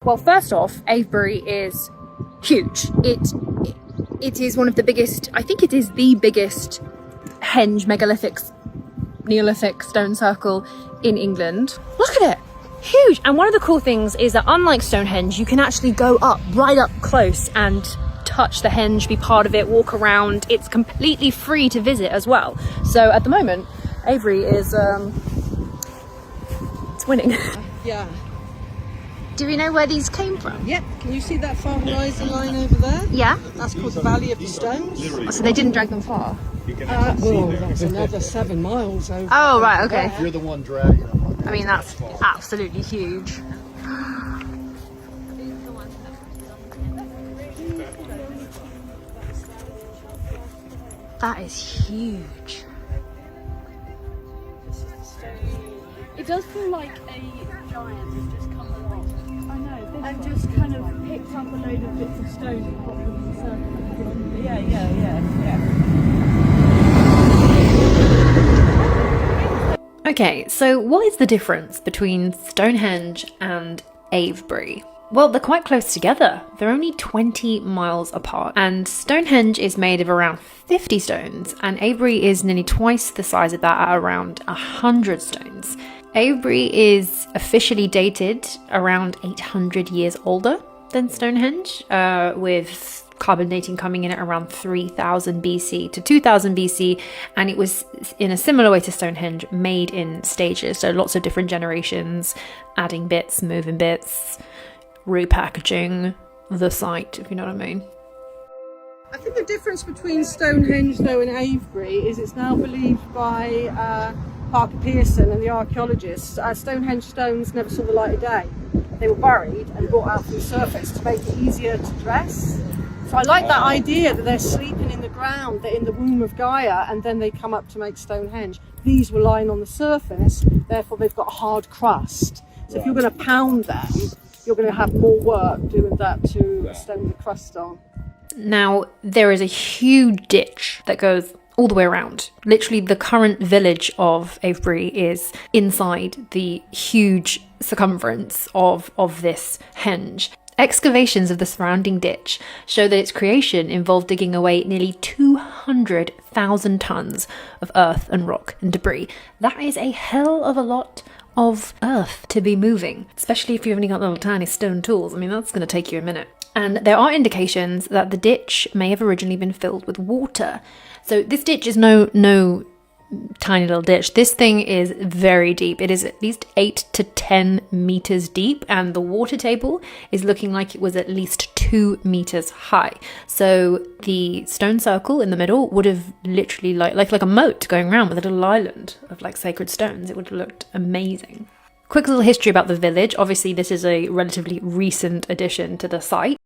Well, first off, Avebury is huge. It is one of the biggest, I think it is the biggest henge Neolithic stone circle in England. Look at it, huge. And one of the cool things is that unlike Stonehenge, you can actually go up, right up close and touch the henge, be part of it, walk around. It's completely free to visit as well. So at the moment, Avebury is, it's winning. Yeah. Do we know where these came from? Yep. Can you see that far horizon line over there? Yeah. That's called the Valley of the Stones. So they didn't drag them far? Well, that's another 7 miles over. Oh, right, okay. there. You're the one dragging them. I mean, that's absolutely huge. That is huge. It does feel like a giant has just come along. I know. And just kind of picked up a load of bits of stone and popped them in a circle. Yeah. Okay, so what is the difference between Stonehenge and Avebury? Well, they're quite close together. They're only 20 miles apart, and Stonehenge is made of around 50 stones, and Avebury is nearly twice the size of that at around 100 stones. Avebury is officially dated around 800 years older than Stonehenge, with carbon dating coming in at around 3000 BC to 2000 BC, and it was, in a similar way to Stonehenge, made in stages, so lots of different generations, adding bits, moving bits, repackaging the site, if you know what I mean. I think the difference between Stonehenge, though, and Avebury is it's now believed by Parker Pearson and the archaeologists. Stonehenge stones never saw the light of day. They were buried and brought out from the surface to make it easier to dress. So I like that idea that they're sleeping in the ground, they're in the womb of Gaia, and then they come up to make Stonehenge. These were lying on the surface, therefore they've got a hard crust. So if you're going to pound them, you're going to have more work doing that to stone the crust on. Now, there is a huge ditch that goes all the way around. Literally, the current village of Avebury is inside the huge circumference of this henge. Excavations of the surrounding ditch show that its creation involved digging away nearly 200,000 tons of earth and rock and debris. That is a hell of a lot of earth to be moving, especially if you've only got little tiny stone tools. I mean, that's going to take you a minute. And there are indications that the ditch may have originally been filled with water. So this ditch is no tiny little ditch. This thing is very deep. It is at least 8 to 10 meters deep, and the water table is looking like it was at least 2 meters high. So the stone circle in the middle would have literally like a moat going around with a little island of like sacred stones. It would have looked amazing. Quick little history about the village. Obviously, this is a relatively recent addition to the site.